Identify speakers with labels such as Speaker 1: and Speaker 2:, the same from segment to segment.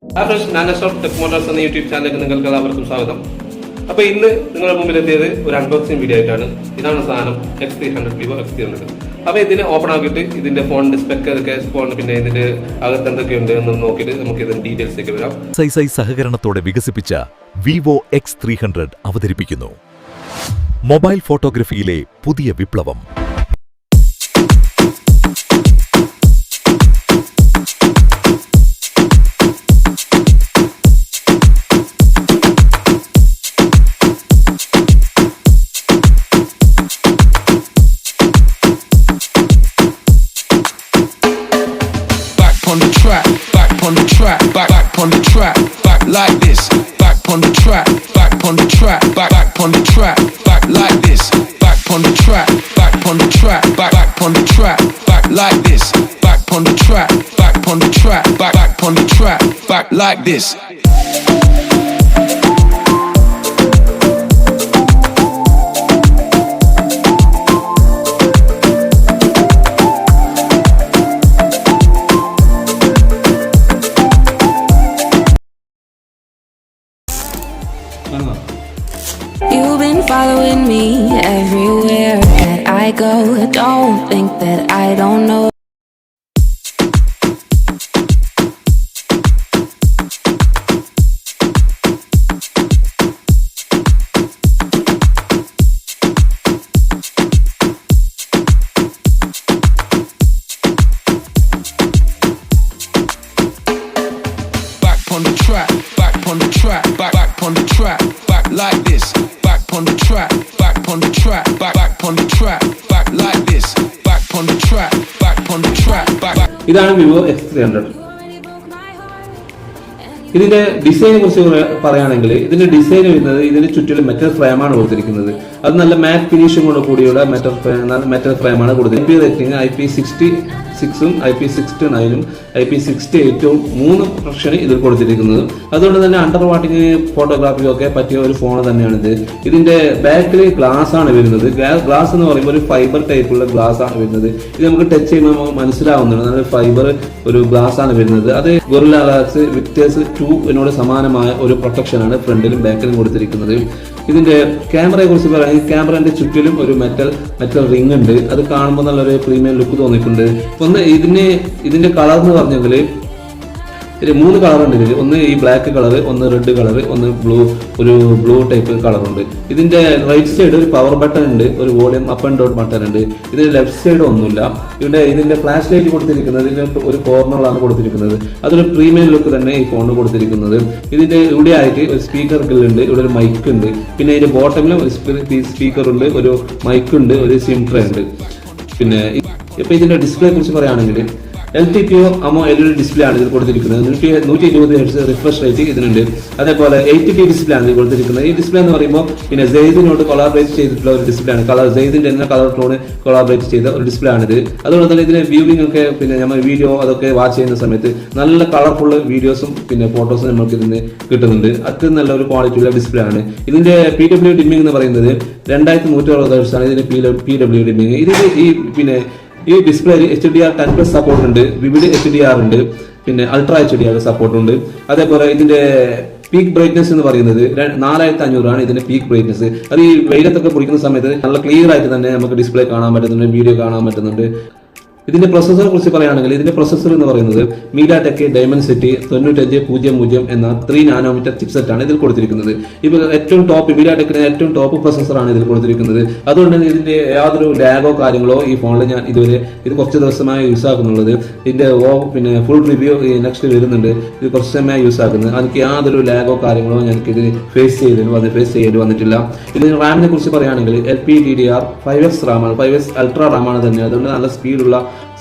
Speaker 1: Tech motors എന്ന YouTube ചാനലിലേക്ക് നിങ്ങൾക്ക് എല്ലാവർക്കും സ്വാഗതം. അപ്പോൾ ഇന്ന് നിങ്ങളുടെ മുമ്പിൽ എത്തിയത് ഒരു അൺബോക്സിംഗ് വീഡിയോ ആയിട്ടാണ്. ഇതാണ് സാധനം X300 Vivo X300. അപ്പോൾ ഇതിനെ ഓപ്പൺ ആക്കിയിട്ട് ഇതിന്റെ ഫോണിന്റെ സ്പെക്ക് ഏതൊക്കെ, പിന്നെ ഇതിന്റെ അകത്ത് എന്തൊക്കെയുണ്ട് എന്ന് നോക്കിയിട്ട് നമുക്ക് ഇതിന്റെ ഡീറ്റെയിൽസിലേക്ക് വരാം.
Speaker 2: സഹകരണത്തോടെ വികസിപ്പിച്ച Vivo X300 അവതരിപ്പിക്കുന്നു മൊബൈൽ ഫോട്ടോഗ്രഫിയിലെ പുതിയ വിപ്ലവം.
Speaker 3: On the track, back on the track, back on the track, back like this. Back on the track, back on the track, back on the track, back like this. Back on the track, back on the track, back on the track, back like this. Back on the track, back on the track, back on the track, back like this.
Speaker 4: You've been following me everywhere that I go. Don't think that I don't know.
Speaker 3: Back on the track, back on the track, back on the track, back like this. Back on the track, back on the track, back on the track, back like this. Back on the track, back on the track, back.
Speaker 1: ഇതാണ് Vivo X300. ഇതിന്റെ ഡിസൈനെ കുറിച്ച് പറയുകയാണെങ്കിൽ ഇതിന്റെ design വരുന്നത് ഇതിന് ചുറ്റിലും metal ഫ്രെയിമാണ് കൊടുത്തിരിക്കുന്നത്. അത് നല്ല മാറ്റ് ഫിനിഷിങ്ങോട് കൂടിയുള്ള മെറ്റൽ ഫ്രെയിമാണ് കൊടുത്തിരിക്കുന്നത്. റേറ്റിംഗ് IP66ഉം IP69ഉം IP68ഉം 3 പ്രൊട്ടക്ഷൻ ഇതിൽ കൊടുത്തിരിക്കുന്നത്. അതുകൊണ്ട് തന്നെ അണ്ടർ വാട്ടിങ് ഫോട്ടോഗ്രാഫിയൊക്കെ പറ്റിയ ഒരു ഫോൺ തന്നെയാണിത്. ഇതിന്റെ ബാക്കിൽ ഗ്ലാസ് ആണ് വരുന്നത്. ഗ്ലാസ് എന്ന് പറയുമ്പോൾ ഒരു ഫൈബർ ടൈപ്പുള്ള ഗ്ലാസ് ആണ് വരുന്നത്. ഇത് നമുക്ക് ടച്ച് ചെയ്യുമ്പോൾ നമുക്ക് മനസ്സിലാവുന്നുണ്ട് നല്ല ഫൈബർ ഒരു ഗ്ലാസ് ആണ് വരുന്നത്. അത് ഗൊറില്ല ഗ്ലാസ് വിക്ടേഴ്സ് 2 സമാനമായ ഒരു പ്രൊട്ടക്ഷനാണ് ഫ്രണ്ടിലും ബാക്കിലും കൊടുത്തിരിക്കുന്നത്. ഇതിന്റെ ക്യാമറയെ കുറിച്ച് പറയുകയാണെങ്കിൽ ക്യാമറന്റെ ചുറ്റിലും ഒരു മെറ്റൽ റിംഗ് ഉണ്ട്. അത് കാണുമ്പോൾ നല്ലൊരു പ്രീമിയം ലുക്ക് തോന്നിയിട്ടുണ്ട്. ഒന്ന് ഇതിന്റെ കളർ എന്ന് പറഞ്ഞെങ്കിൽ 3 കളറുണ്ട് ഇതിൽ. ഒന്ന് ഈ ബ്ലാക്ക് കളർ, ഒന്ന് റെഡ് കളർ, ഒന്ന് ബ്ലൂ ടൈപ്പ് കളറുണ്ട്. ഇതിന്റെ റൈറ്റ് സൈഡ് ഒരു പവർ ബട്ടൺ ഉണ്ട്, ഒരു volume up and down button ഉണ്ട്. ഇതിന്റെ ലെഫ്റ്റ് സൈഡ് ഒന്നുമില്ല. ഇതിന്റെ ഫ്ലാഷ് ലൈറ്റ് കൊടുത്തിരിക്കുന്നത് ഒരു കോർണറിലാണ് കൊടുത്തിരിക്കുന്നത്. അതൊരു പ്രീമിയം ലുക്ക് തന്നെ ഈ ഫോണിന് കൊടുത്തിരിക്കുന്നത്. ഇതിന്റെ ഇവിടെ ആയിട്ട് ഒരു സ്പീക്കർ ഗ്രില്ലുണ്ട്, ഇവിടെ ഒരു മൈക്ക് ഉണ്ട്. പിന്നെ ഇതിന്റെ ബോട്ടമിലും ഒരു സ്പീക്കർ ഉണ്ട്, ഒരു മൈക്ക് ഉണ്ട്, ഒരു സിം ട്രേ ഉണ്ട്. പിന്നെ ഇപ്പൊ ഇതിന്റെ ഡിസ്പ്ലേ കുറിച്ച് പറയുകയാണെങ്കിൽ LTPO AMOLED ഡിസ്പ്ലേ ആണ് ഇതിൽ കൊടുത്തിരിക്കുന്നത്. 120 Hz റിഫ്രഷ് റേറ്റ് ഇതിനുണ്ട്. അതേപോലെ 8K ഡിസ്പ്ലേ ആണ് ഇതിൽ കൊടുത്തിരിക്കുന്നത്. ഈ ഡിസ്പ്ലേ എന്ന് പറയുമ്പോൾ പിന്നെ സെയ്ദിനോട് കൊളാബറേറ്റ് ചെയ്തിട്ടുള്ള ഒരു ഡിസ്പ്ലേ ആണ്. സെയ്ദിന്റെ തന്നെ കളർ ടോൺ കൊളാബറേറ്റ് ചെയ്ത ഒരു ഡിസ്പ്ലേ ആണിത്. അതുകൊണ്ട് തന്നെ ഇതിന്റെ വ്യൂവിംഗ് ഒക്കെ പിന്നെ നമ്മൾ വീഡിയോ അതൊക്കെ വാച്ച് ചെയ്യുന്ന സമയത്ത് നല്ല കളർഫുൾ വീഡിയോസും പിന്നെ ഫോട്ടോസും നമുക്ക് ഇതിന് കിട്ടുന്നുണ്ട്. അത് നല്ല ഒരു ക്വാളിറ്റിയുള്ള ഡിസ്പ്ലേ ആണ്. ഇതിന്റെ PW ഡിമ്മിംഗ് എന്ന് പറയുന്നത് 2160 Hz ആണ് ഇതിന്റെ PW ഡിമ്മിംഗ്. ഇതിന് ഈ ഡിസ്പ്ലേ HDR10+ സപ്പോർട്ട് ഉണ്ട്, വിവിഡ് HDR ഉണ്ട്, പിന്നെ അൾട്രാ HDR സപ്പോർട്ട് ഉണ്ട്. അതേപോലെ ഇതിന്റെ പീക്ക് ബ്രൈറ്റ്നസ് എന്ന് പറയുന്നത് 4500 ആണ് ഇതിന്റെ പീക്ക് ബ്രൈറ്റ്നസ്. അത് ഈ വെയിലത്തൊക്കെ പിടിക്കുന്ന സമയത്ത് നല്ല ക്ലിയർ ആയിട്ട് തന്നെ നമുക്ക് ഡിസ്പ്ലേ കാണാൻ പറ്റുന്നുണ്ട്, വീഡിയോ കാണാൻ പറ്റുന്നുണ്ട്. ഇതിന്റെ പ്രൊസസ്സറെ കുറിച്ച് പറയുകയാണെങ്കിൽ ഇതിന്റെ പ്രൊസസ്സർ എന്ന് പറയുന്നത് MediaTek Dimensity 9500 എന്ന 3 നാനോമീറ്റർ ചിപ്സെറ്റ് ആണ് ഇതിൽ കൊടുത്തിരിക്കുന്നത്. ഇപ്പോൾ ഏറ്റവും ടോപ്പ് MediaTekന്റെ ഏറ്റവും ടോപ്പ് പ്രൊസസ്സറാണ് ഇതിൽ കൊടുത്തിരിക്കുന്നത്. അതുകൊണ്ട് തന്നെ ഇതിന്റെ യാതൊരു ലാഗോ കാര്യങ്ങളോ ഈ ഫോണിൽ ഞാൻ ഇത് കുറച്ച് ദിവസമായി യൂസ് ആക്കുന്നുള്ളത്. ഇതിന്റെ പിന്നെ ഫുൾ റിവ്യൂ നെക്സ്റ്റ് വരുന്നുണ്ട്. ഇത് കുറച്ച് സമയമായി യൂസ് ആക്കുന്നത്. എനിക്ക് യാതൊരു ലാഗോ കാര്യങ്ങളോ ഞങ്ങൾക്ക് ഫേസ് ചെയ്യേണ്ടി വന്നിട്ടില്ല. ഇതിന് റാമിനെ കുറിച്ച് പറയുകയാണെങ്കിൽ LPDDR 5X റാമാണ്, 5X അൾട്രാ റാമാണ് തന്നെ. അതുകൊണ്ട് നല്ല സ്പീഡുള്ള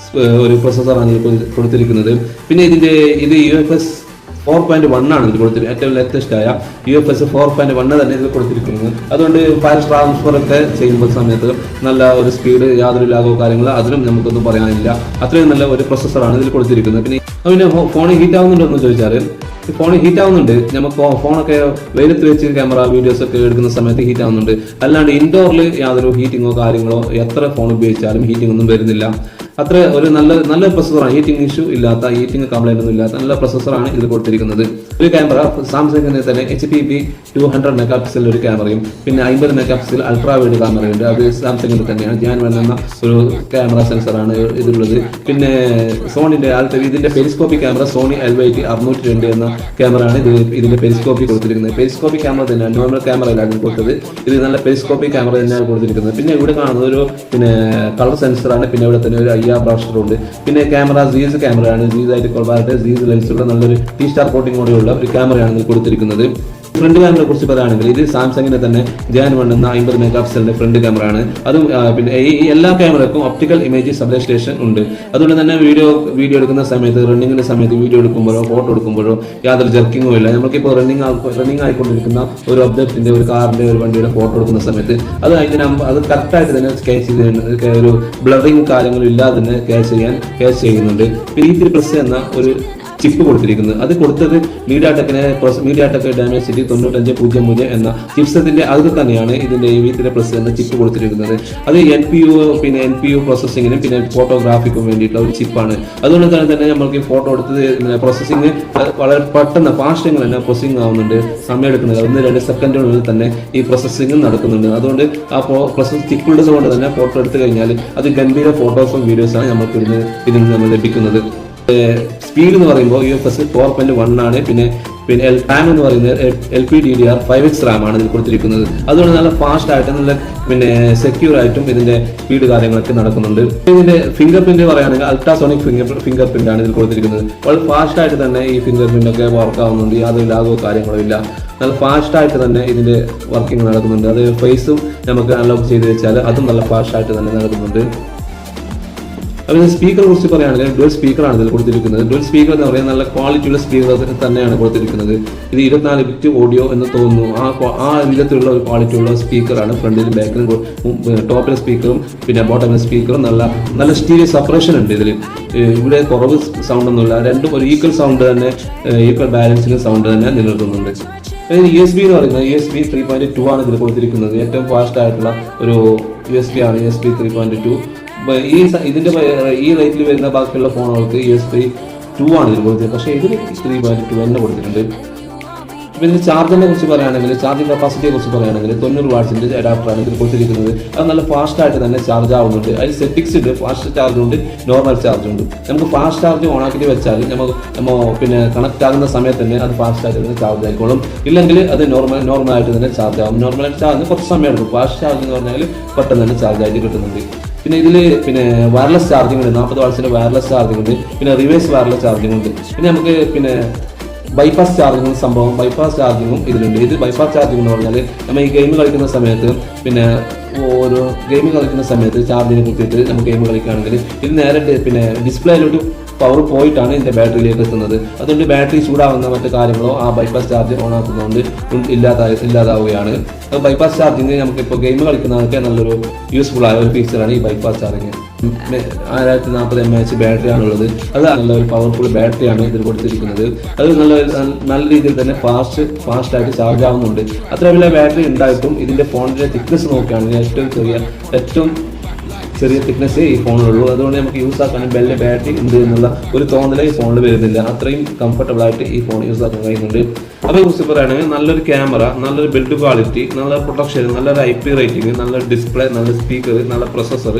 Speaker 1: ഒരു പ്രൊസസ്സറാണ് കൊടുത്തിരിക്കുന്നത്. പിന്നെ ഇത് UFS 4.1 ആണ് ഇതിൽ കൊടുത്തിരിക്കുന്നത്. ഏറ്റവും ലേറ്റസ്റ്റ് ആയ UFS 4.1 തന്നെ ഇതിൽ കൊടുത്തിരിക്കുന്നത്. അതുകൊണ്ട് ഫയൽ ട്രാൻസ്ഫർ ഒക്കെ ചെയ്യുമ്പോൾ സമയത്ത് നല്ല ഒരു സ്പീഡ്, യാതൊരു ലാഗോ കാര്യങ്ങളോ അതിനും നമുക്കൊന്നും പറയാനില്ല. അത്രയും നല്ല ഒരു പ്രൊസസ്സറാണ് ഇതിൽ കൊടുത്തിരിക്കുന്നത്. പിന്നെ ഫോൺ ഹീറ്റ് ആവുന്നുണ്ടോ എന്ന് ചോദിച്ചാൽ ഫോൺ ഹീറ്റ് ആവുന്നുണ്ട്. നമുക്ക് ഫോണൊക്കെ വെയിലത്ത് വെച്ച് ക്യാമറ വീഡിയോസ് ഒക്കെ എടുക്കുന്ന സമയത്ത് ഹീറ്റ് ആവുന്നുണ്ട്. അല്ലാണ്ട് ഇൻഡോറിൽ യാതൊരു ഹീറ്റിങ്ങോ കാര്യങ്ങളോ എത്ര ഫോൺ ഉപയോഗിച്ചാലും ഹീറ്റിംഗ് ഒന്നും വരുന്നില്ല. അത്ര ഒരു നല്ല പ്രൊസസ്സറാണ്, ഹീറ്റിംഗ് ഇഷ്യൂ ഇല്ലാത്ത, ഹീറ്റിംഗ് കംപ്ലൈന്റ് ഒന്നും ഇല്ലാത്ത നല്ല പ്രൊസസ്സറാണ് ഇതിൽ കൊടുത്തിരിക്കുന്നത്. ഒരു ക്യാമറ സാംസങ്ങിന് തന്നെ HPP 200 മെഗാ പിക്സൽ ഒരു ക്യാമറയും പിന്നെ 50 മെഗാ പിക്സൽ അൾട്രാ വൈഡ് ക്യാമറയുണ്ട്. അത് സാംസങ്ങിന്റെ തന്നെയാണ്, ഞാൻ എന്ന ഒരു ക്യാമറ സെൻസറാണ് ഇതിലുള്ളത്. പിന്നെ സോണിന്റെ ഇതിന്റെ പെരിസ്കോപ്പിക് ക്യാമറ സോണി LYT 602 എന്ന ക്യാമറയാണ് ഇതിന്റെ പെരിസ്കോപ്പിക് കൊടുത്തിരിക്കുന്നത്. പെരിസ്കോപ്പിക് ക്യാമറ തന്നെയാണ്, നോർമൽ ക്യാമറയിലാണ് കൊടുത്തത്. ഇത് നല്ല പെരിസ്കോപ്പിക് ക്യാമറ തന്നെയാണ് കൊടുത്തിരിക്കുന്നത്. പിന്നെ ഇവിടെ കാണുന്നത് ഒരു കളർ സെൻസറാണ്. പിന്നെ ഇവിടെ തന്നെ ഒരു IR ബ്രഷർ ഉണ്ട്. പിന്നെ ക്യാമറ സീസ് ക്യാമറയാണ്, സീസ് ആയിട്ട് കൊള്ളാതെ സീസ് ലെൻസുള്ള നല്ലൊരു T-Star കോട്ടിങ്ങോടെയുള്ള ഒരു ക്യാമറയാണ് ഇതിൽ കൊടുത്തിരിക്കുന്നത്. ഫ്രണ്ട് ക്യാമറയെ കുറിച്ച് പറയുകയാണെങ്കിൽ ഇത് സാംസങ്ങിന്റെ തന്നെ Gen 1 എന്ന 50 മെഗാ പിക്സലിന്റെ ഫ്രണ്ട് ക്യാമറ ആണ്. അതും പിന്നെ ഈ എല്ലാ ക്യാമറക്കും ഒപ്റ്റിക്കൽ ഇമേജ് സബ്സ്റ്റേഷൻ ഉണ്ട്. അതുകൊണ്ട് തന്നെ വീഡിയോ എടുക്കുന്ന സമയത്ത്, റണ്ണിങ്ങിന്റെ സമയത്ത് വീഡിയോ എടുക്കുമ്പോഴോ ഫോട്ടോ എടുക്കുമ്പോഴോ യാതൊരു ജർക്കിങ്ങോ ഇല്ല. നമുക്കിപ്പോൾ റണ്ണിങ് ആയിക്കൊണ്ടിരിക്കുന്ന ഒരു ഒബ്ജക്റ്റിന്റെ, ഒരു കാറിന്റെ, ഒരു വണ്ടിയുടെ ഫോട്ടോ എടുക്കുന്ന സമയത്ത് അത് കറക്റ്റായിട്ട് തന്നെ ക്യാച്ച് ചെയ്യുന്നുണ്ട്. ഒരു ബ്ലറിങ് കാര്യങ്ങളും ഇല്ലാതെ തന്നെ ക്യാച്ച് ചെയ്യുന്നുണ്ട്. പിന്നെ E3+ എന്ന ഒരു ചിപ്പ് കൊടുത്തിരിക്കുന്നത്, അത് കൊടുത്തത് മീഡിയാടെക് ഡയമൻസിറ്റി 9500 എന്ന ചിപ്സെറ്റിന്റെ അത് തന്നെയാണ് ഇതിന്റെ V3+ എന്ന ചിപ്പ് കൊടുത്തിരിക്കുന്നത്. അത് NPU പ്രോസസ്സിങ്ങിനും പിന്നെ ഫോട്ടോഗ്രാഫിക്കും വേണ്ടിയിട്ടുള്ള ഒരു ചിപ്പാണ്. അതുകൊണ്ട് തന്നെ നമുക്ക് ഫോട്ടോ എടുത്തത് പ്രോസസ്സിങ് വളരെ പെട്ടെന്ന് ഫാസ്റ്റിംഗ് തന്നെ പ്രോസസ്സിംഗ് ആവുന്നുണ്ട്, സമയം എടുക്കുന്നത് 1-2 സെക്കൻഡുകളിൽ തന്നെ ഈ പ്രോസസ്സിംഗ് നടക്കുന്നുണ്ട്. അതുകൊണ്ട് ആ പ്രോസസ് ചിപ്പ് ഉള്ളത് കൊണ്ട് തന്നെ ഫോട്ടോ എടുത്തു കഴിഞ്ഞാൽ അത് ഗംഭീര ഫോട്ടോസും വീഡിയോസാണ് നമുക്ക് ഇതിൽ നിന്ന് ലഭിക്കുന്നത്. സ്പീഡ് എന്ന് പറയുമ്പോൾ UFS 4.1 ആണ്. പിന്നെ RAM എന്ന് പറയുന്നത് LPDDR5X RAM ആണ് ഇതിൽ കൊടുത്തിരിക്കുന്നത്. അതുകൊണ്ട് നല്ല ഫാസ്റ്റ് ആയിട്ട് നല്ല സെക്യൂർ ആയിട്ടും ഇതിന്റെ സ്പീഡ് കാര്യങ്ങളൊക്കെ നടക്കുന്നുണ്ട്. ഇതിന്റെ ഫിംഗർ പ്രിന്റ് പറയുകയാണെങ്കിൽ അൾട്രാസോണിക് ഫിംഗർ പ്രിന്റ് ആണ് ഇതിൽ കൊടുത്തിരിക്കുന്നത്. വളരെ ഫാസ്റ്റ് ആയിട്ട് തന്നെ ഈ ഫിംഗർ പ്രിന്റ് ഒക്കെ വർക്ക് ആവുന്നുണ്ട്, യാതൊരു ലാഗോ കാര്യങ്ങളോ ഇല്ല. നല്ല ഫാസ്റ്റ് ആയിട്ട് തന്നെ ഇതിന്റെ വർക്കിംഗ് നടക്കുന്നുണ്ട്. അത് ഫേസും നമുക്ക് അൺലോക്ക് ചെയ്ത് വെച്ചാൽ അതും നല്ല ഫാസ്റ്റ് ആയിട്ട് തന്നെ നടക്കുന്നുണ്ട്. അതിന് സ്പീക്കറെ കുറിച്ച് പറയുകയാണെങ്കിൽ ഡുവൽ സ്പീക്കറാണ് ഇതിൽ കൊടുത്തിരിക്കുന്നത്. ഡുവൽ സ്പീക്കർ എന്ന് പറയുന്നത് നല്ല ക്വാളിറ്റിയുള്ള സ്പീക്കർ തന്നെയാണ് കൊടുത്തിരിക്കുന്നത്. ഇത് 24 ബിറ്റ് ഓഡിയോ എന്ന് തോന്നുന്നു. ആ വിധത്തിലുള്ള ഒരു ക്വാളിറ്റിയുള്ള സ്പീക്കറാണ്. ഫ്രണ്ടിലും ബാക്കിലും ടോപ്പിലെ സ്പീക്കറും പിന്നെ ബോട്ടമിലെ സ്പീക്കറും നല്ല സ്റ്റീരിയോ സെപ്പറേഷൻ ഉണ്ട് ഇതിൽ. ഇവിടെ കുറവ് സൗണ്ട് ഒന്നുമില്ല, രണ്ടും ഒരു ഈക്വൽ സൗണ്ട് തന്നെ, ഈക്വൽ ബാലൻസിങ് സൗണ്ട് തന്നെ നിലനിർത്തുന്നുണ്ട്. USB എന്ന് പറയുന്നത് USB 3.2 ആണ് ഇതിൽ കൊടുത്തിരിക്കുന്നത്. ഏറ്റവും ഫാസ്റ്റ് ആയിട്ടുള്ള ഒരു USB ആണ് USB 3.2. ഇതിന്റെ ഈ റേറ്റിൽ വരുന്ന ബാക്കിയുള്ള ഫോണുകൾക്ക് USB 2 ആണ് ഇതിൽ കൊടുത്തത്, പക്ഷേ ഇതിൽ 3.2 തന്നെ കൊടുത്തിട്ടുണ്ട്. പിന്നെ ചാർജിനെ കുറിച്ച് പറയുകയാണെങ്കിൽ, ചാർജിങ് കപ്പാസിറ്റിയെ കുറിച്ച് പറയുകയാണെങ്കിൽ 90 വാട്ട്സിന്റെ അഡാപ്റ്ററാണ് ഇതിൽ കൊടുത്തിരിക്കുന്നത്. അത് നല്ല ഫാസ്റ്റ് ആയിട്ട് തന്നെ ചാർജ് ആവുന്നുണ്ട്. അതിൽ സെറ്റിംഗ്സ് ഉണ്ട്, ഫാസ്റ്റ് ചാർജ് ഉണ്ട്, നോർമൽ ചാർജ് ഉണ്ട്. നമുക്ക് ഫാസ്റ്റ് ചാർജ് ഓൺ ആക്കി വെച്ചാൽ നമ്മൾ കണക്ട് ആകുന്ന സമയത്ത് തന്നെ അത് ഫാസ്റ്റ് ആയിട്ട് തന്നെ ചാർജ് ആയിക്കോളും. ഇല്ലെങ്കിൽ അത് നോർമൽ ആയിട്ട് തന്നെ ചാർജ് ആവും. നോർമൽ ചാർജ് കുറച്ച് സമയം എടുക്കും. ഫാസ്റ്റ് ചാർജ് എന്ന് പറഞ്ഞാൽ പെട്ടെന്ന് തന്നെ ചാർജ് ആയിട്ട് കിട്ടുന്നുണ്ട്. പിന്നെ ഇതിൽ വയർലെസ് ചാർജിംഗ് ഉണ്ട്, 40 വാട്ട്സിന്റെ വയർലെസ് ചാർജിംഗ് ഉണ്ട്. പിന്നെ റിവേഴ്സ് വയർലെസ് ചാർജിംഗ് ഉണ്ട്. പിന്നെ നമുക്ക് ബൈപ്പാസ് ചാർജിംഗ് സംഭവം, ബൈപ്പാസ് ചാർജിങ്ങും ഇതിലുണ്ട്. ഇത് ബൈപ്പാസ് ചാർജിംഗ് എന്ന് പറഞ്ഞാൽ നമ്മൾ ഈ ഗെയിം കളിക്കുന്ന സമയത്ത് ചാർജിന് കുത്തിയിട്ട് നമുക്ക് ഗെയിം കളിക്കുകയാണെങ്കിൽ ഇത് നേരെ ഡിസ്പ്ലേയിലോട്ട് പവർ പോയിട്ടാണ് ഇതിന്റെ ബാറ്ററിയിലേക്ക് എത്തുന്നത്. അതുകൊണ്ട് ബാറ്ററി ചൂടാവുന്ന മറ്റു കാര്യങ്ങളോ ആ ബൈപ്പാസ് ചാർജ് ഓൺ ആക്കുന്നതുകൊണ്ട് ഇല്ലാതാവുകയാണ്. ബൈപ്പാസ് ചാർജിങ് നമുക്കിപ്പോൾ ഗെയിം കളിക്കുന്നതൊക്കെ നല്ലൊരു യൂസ്ഫുൾ ആയ ഒരു ഫീച്ചറാണ് ഈ ബൈപ്പാസ് ചാർജിങ്. 1040 mAh ബാറ്ററിയാണുള്ളത്. അത് നല്ലൊരു പവർഫുൾ ബാറ്ററിയാണ് ഇതിൽ കൊടുത്തിരിക്കുന്നത്. അത് നല്ല രീതിയിൽ തന്നെ ഫാസ്റ്റ് ആയിട്ട് ചാർജ് ആവുന്നുണ്ട്. അത്ര വലിയ ബാറ്ററി ഉണ്ടായിട്ടും ഇതിന്റെ ഫോണിന്റെ തിക്നെസ് നോക്കുകയാണെങ്കിൽ ഏറ്റവും ചെറിയ തിക്നെസ് ഈ ഫോണിലുള്ളൂ. അതുകൊണ്ട് നമുക്ക് യൂസ് ആക്കാനും വലിയ ബാറ്ററി ഉണ്ട് എന്നുള്ള ഒരു തോന്നൽ ഈ ഫോണിൽ വരുന്നില്ല. അത്രയും കംഫർട്ടബിൾ ആയിട്ട് ഈ ഫോൺ യൂസ് ആക്കാൻ കഴിയുന്നുണ്ട്. അതേക്കുറിച്ച് പറയുകയാണെങ്കിൽ നല്ലൊരു ക്യാമറ, നല്ലൊരു ബിൽഡ് ക്വാളിറ്റി, നല്ല പ്രൊട്ടക്ഷൻ, നല്ലൊരു IP റേറ്റിംഗ്, നല്ലൊരു ഡിസ്പ്ലേ, നല്ല സ്പീക്കർ, നല്ല പ്രൊസസ്സർ,